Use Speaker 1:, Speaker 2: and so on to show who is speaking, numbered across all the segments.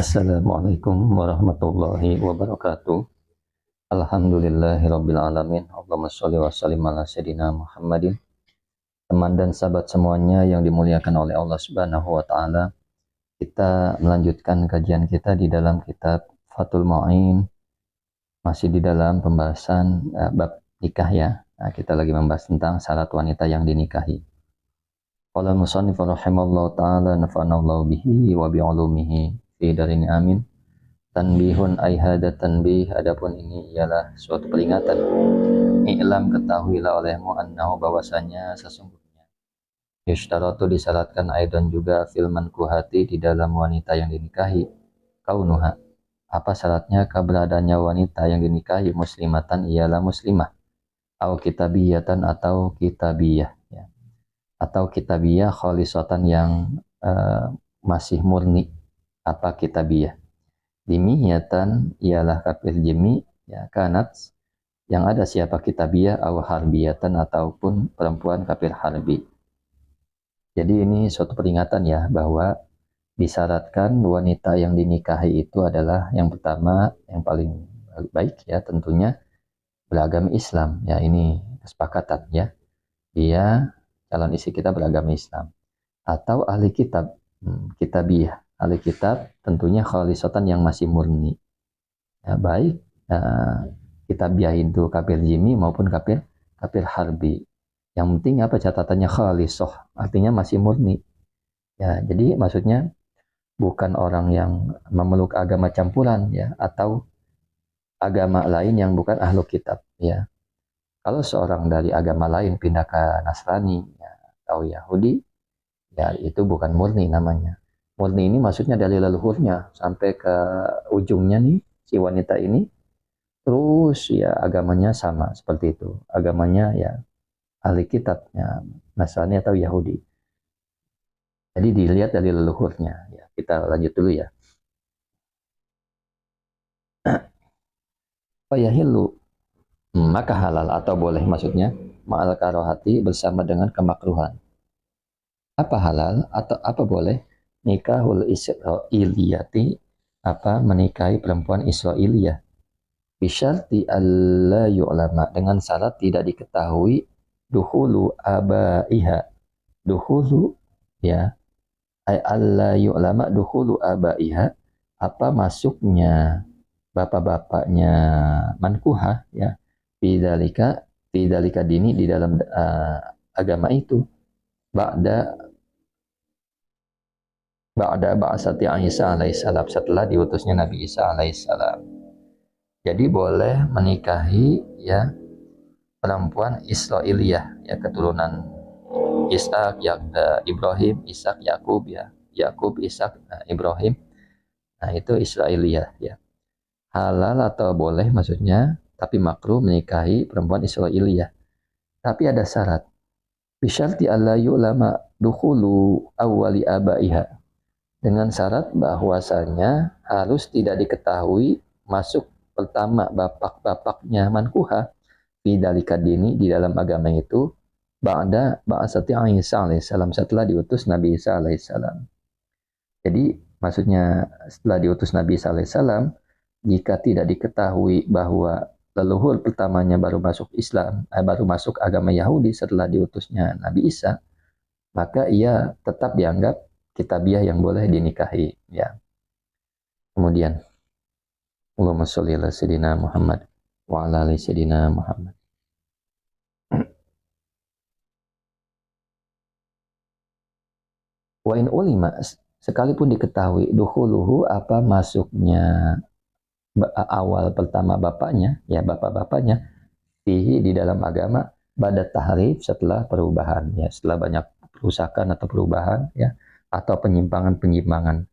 Speaker 1: Assalamualaikum warahmatullahi wabarakatuh. Alhamdulillahirabbil alamin. Allahumma sholli wa sallim ala sayidina Muhammadin. Teman dan sahabat semuanya yang dimuliakan oleh Allah Subhanahu wa taala. Kita melanjutkan kajian kita di dalam kitab Fathul Mu'in, masih di dalam pembahasan bab nikah ya. Nah, kita lagi membahas tentang syarat wanita yang dinikahi. Qala musannif rahimallahu taala nafa'anallahu bihi wa bi'ulumihi fi darini amin. Tanbihun ay hada tanbih, adapun ini ialah suatu peringatan. I'lam, ketahuilah olehmu annahu, bahwasanya sesungguhnya yushtaratu, disyaratkan aidan juga fil mankuhati, di dalam wanita yang dinikahi, kaunuha, apa syaratnya, keberadaannya wanita yang dinikahi, muslimatan, ialah muslimah, au kitabiyatan, atau kitabiyah ya, atau kitabiyah khalisatan, yang masih murni. Apa kitabiyah? Dimiyatan ialah kafir jemi ya, kanat yang ada siapa kitabiyah, aw harbiyatan, ataupun perempuan kafir harbi. Jadi ini suatu peringatan ya, bahwa disyaratkan wanita yang dinikahi itu adalah yang pertama, yang paling baik ya tentunya beragama Islam ya, ini kesepakatan ya, dia calon istri kita beragama Islam, atau ahli kitab, kitabiyah, ahli kitab tentunya khalisatan, yang masih murni ya, baik kitabiyah itu kafir jimi maupun kafir harbi. Yang penting apa catatannya, khalisoh, artinya masih murni ya. Jadi maksudnya bukan orang yang memeluk agama campuran ya, atau agama lain yang bukan ahlu kitab ya. Kalau seorang dari agama lain pindah ke Nasrani ya, atau Yahudi ya, itu bukan murni namanya. Murni ini maksudnya dari leluhurnya sampai ke ujungnya nih, si wanita ini terus ya agamanya sama seperti itu, agamanya ya ahli kitab ya, Nasrani atau Yahudi. Jadi dilihat dari leluhurnya ya. Kita lanjut dulu ya. Fayahilu, maka halal atau boleh, maksudnya ma'al karohati, bersama dengan kemakruhan. Apa halal atau apa boleh? Nikahul Israiliyati, apa menikahi perempuan Israiliyah, bisyarti alla yu'lama, dengan syarat tidak diketahui, dukhulu abaiha, dukhulu ya, ay alla yu'lama dukhulu abaiha, apa masuknya bapak-bapaknya mankuhah ya, bidalika dini, di dalam agama itu, ba'da ba'asati Isa alaihissalam, setelah diutusnya Nabi Isa alaihissalam. Jadi boleh menikahi ya perempuan Israiliyah ya, keturunan Ishak, Ibrahim, Ishak, Yakub ya, Yakub, Ishak, Ibrahim. Nah, itu Israiliyah ya. Halal atau boleh maksudnya, tapi makruh menikahi perempuan Israiliyah. Tapi ada syarat. Bisyarti alla yu'lama dukhulu awwali abaiha, dengan syarat bahwasanya harus tidak diketahui masuk pertama bapak-bapaknya mankuha di dalika dini, di dalam agama itu, ba'da ba'asati Isa alaihissalam, setelah diutus Nabi Isa alaihissalam. Jadi maksudnya setelah diutus Nabi Isa alaihissalam, jika tidak diketahui bahwa leluhur pertamanya baru masuk Islam, baru masuk agama Yahudi setelah diutusnya Nabi Isa, maka ia tetap dianggap kitabiyah yang boleh dinikahi ya. Kemudian Allahumma sholli ala sayidina Muhammad wa ala ali sayidina Muhammad. Wa in ulima, sekalipun diketahui, dukhuluhu, apa masuknya awal pertama bapaknya ya, bapak-bapaknya, fihi, di dalam agama, badat tahrif, setelah perubahan ya, setelah banyak perusakan atau perubahan ya, atau penyimpangan-penyimpangan.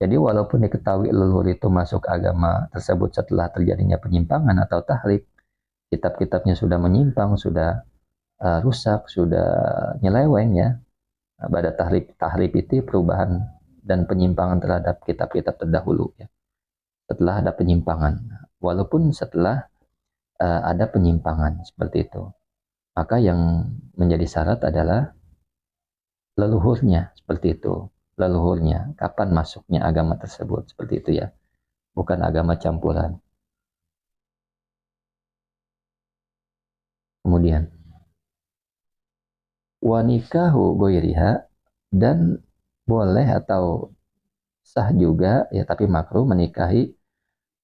Speaker 1: Jadi walaupun diketahui leluhur itu masuk agama tersebut setelah terjadinya penyimpangan atau tahrif, kitab-kitabnya sudah menyimpang, sudah rusak, sudah nyeleweng ya. Pada tahrif itu perubahan dan penyimpangan terhadap kitab-kitab terdahulu ya. Setelah ada penyimpangan, walaupun setelah ada penyimpangan seperti itu, maka yang menjadi syarat adalah leluhurnya seperti itu. leluhurnya, kapan masuknya agama tersebut, seperti itu ya, bukan agama campuran. Kemudian wanikahu goiriha, dan boleh atau sah juga ya, tapi makruh menikahi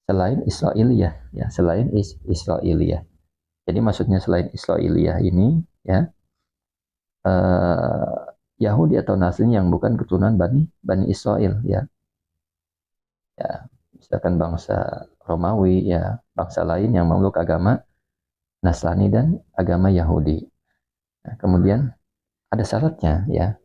Speaker 1: selain Israiliyah ya, selain Israiliyah. Jadi maksudnya selain Israiliyah ini ya, eh, Yahudi atau Nasrani yang bukan keturunan Bani Israel ya. Ya, misalkan bangsa Romawi ya, bangsa lain yang memeluk agama Nasrani dan agama Yahudi. Nah, kemudian ada syaratnya ya.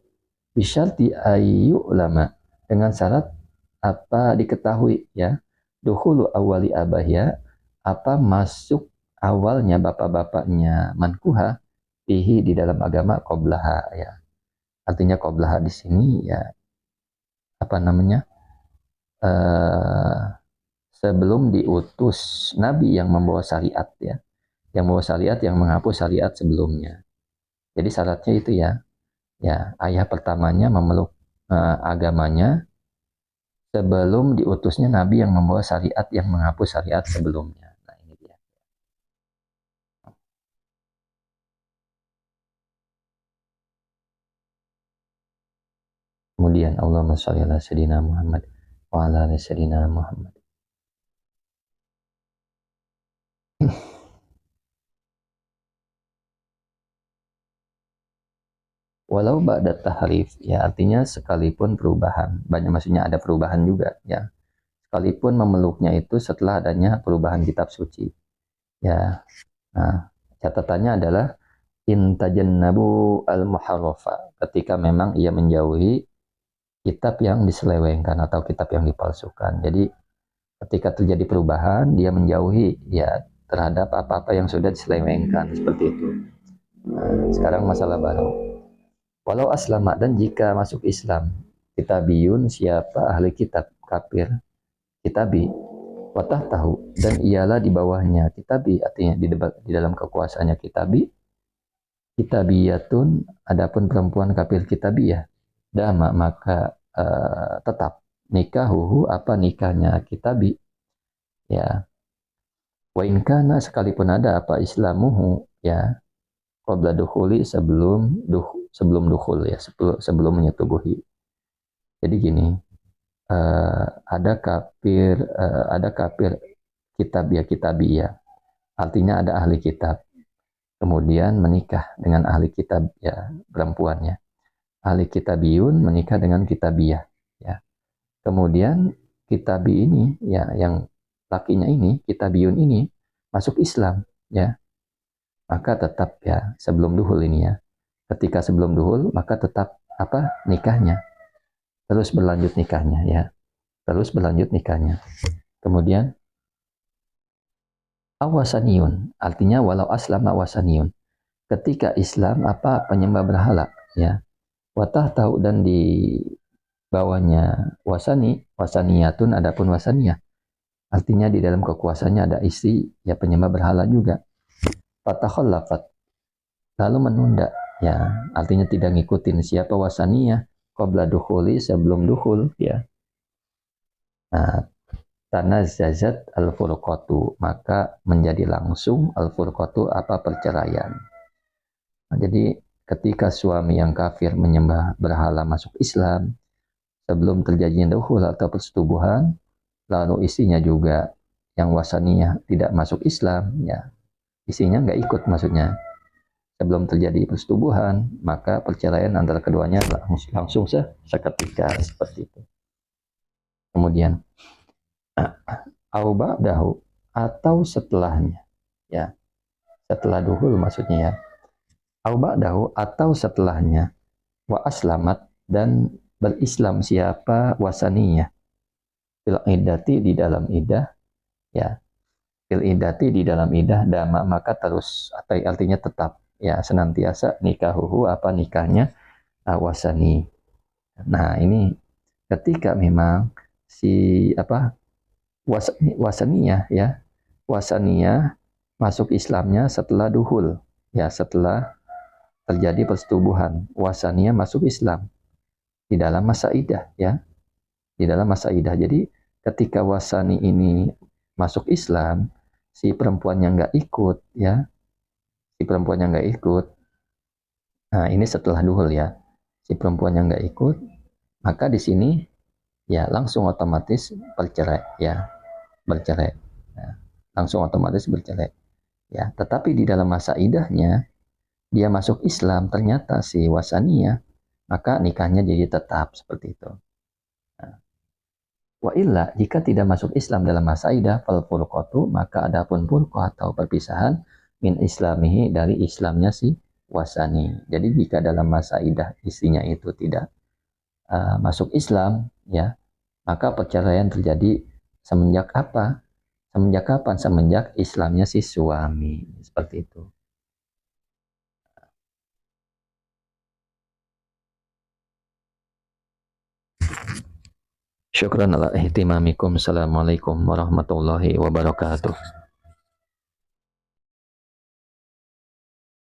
Speaker 1: Bisyarti ayu ulama, dengan syarat apa diketahui ya. Dukhulu awali abahya, apa masuk awalnya bapak-bapaknya mankuha fihi di dalam agama qoblaha ya. Artinya qoblaha di sini ya apa namanya? Eh, sebelum diutus nabi yang membawa syariat ya. Yang membawa syariat yang menghapus syariat sebelumnya. Jadi syaratnya itu ya. Ya, ayah pertamanya memeluk agamanya sebelum diutusnya nabi yang membawa syariat yang menghapus syariat sebelumnya. Nah, ini dia. Kemudian Allahumma sholli ala sayyidina Muhammad wa ala ali sayyidina Muhammad. Walau ba'da tahrif, ya artinya sekalipun perubahan, banyak maksudnya ada perubahan juga ya. Sekalipun memeluknya itu setelah adanya perubahan kitab suci. Ya. Nah, catatannya adalah intajannabu al-muharrafa, ketika memang ia menjauhi kitab yang diselewengkan atau kitab yang dipalsukan. Jadi ketika terjadi perubahan, dia menjauhi ya terhadap apa-apa yang sudah diselewengkan seperti itu. Nah, sekarang masalah baru. Walau aslama, dan jika masuk Islam, kitabiyun siapa ahli kitab kafir, kitabi, watah tahu, dan ialah di bawahnya kitabi, artinya di dalam kekuasaannya kitabi, kitabiyatun, adapun perempuan kafir kitabiyah, dama maka tetap nikahuhu apa nikahnya kitabi ya, wa in kana sekalipun ada apa islamuhu ya, qabla dukhuli sebelum dukhul ya, sebelum menyetubuhi. Jadi gini, ada kafir kitabiyah, artinya ada ahli kitab kemudian menikah dengan ahli kitab ya, perempuannya. Ahli kitabiyun menikah dengan kitabiyah ya. Kemudian kitabi ini ya, yang lakinya ini, kitabiyun ini masuk Islam ya. Maka tetap ya sebelum duhul ini ya. Ketika sebelum duhul maka tetap apa nikahnya. Terus berlanjut nikahnya ya. Terus berlanjut nikahnya. Kemudian awasaniun, artinya walau aslama wasaniun. Ketika Islam apa penyembah berhala ya. Watah tahu, dan di bawahnya wasaniyatun, adapun wasaniyah. Artinya di dalam kekuasaannya ada istri ya penyembah berhala juga. Fatakhallafat, lalu menunda ya, artinya tidak ngikutin siapa wasaniyah qabla dukhuli, sebelum dukhul ya. Nah, tanazzazat al-furqatu, maka menjadi langsung al-furqatu apa perceraian. Nah, jadi ketika suami yang kafir menyembah berhala masuk Islam, sebelum terjadinya dukhul atau persetubuhan, lalu istrinya juga yang wasaniyah tidak masuk Islam ya, istrinya nggak ikut maksudnya, sebelum terjadi persetubuhan, maka perceraian antara keduanya langsung seketika seperti itu. Kemudian au ba'dahu, atau setelahnya ya, setelah duhul maksudnya ya, au ba'dahu atau setelahnya, wa aslamat, dan berislam siapa wasaniyah, fil iddati di dalam idah ya, fil iddati di dalam idah, dama maka terus, atau artinya tetap ya, senantiasa nikahuhu apa nikahnya wasani. Nah, ini ketika memang si apa wasaniyah ya, wasaniyah masuk Islamnya setelah duhul ya, setelah terjadi persetubuhan, wasaniyah masuk Islam. di dalam masa idah ya, di dalam masa idah. Jadi ketika wasani ini masuk Islam, si perempuannya nggak ikut ya, si perempuannya nggak ikut. Nah ini setelah duhul ya, si perempuannya nggak ikut, maka di sini ya langsung otomatis bercerai ya, bercerai. Nah, langsung otomatis bercerai ya. Tetapi di dalam masa idahnya dia masuk Islam, ternyata si wasania, maka nikahnya jadi tetap seperti itu. Nah, wa illa, jika tidak masuk Islam dalam masa idah, fal furqatu, maka adapun furqah atau perpisahan min islamihi, dari Islamnya si wasani. Jadi jika dalam masa idah istrinya itu tidak masuk Islam, ya, maka perceraian terjadi semenjak apa? Semenjak kapan? Semenjak Islamnya si suami, seperti itu. Syukran ala ihtimamikum. Assalamualaikum warahmatullahi wabarakatuh.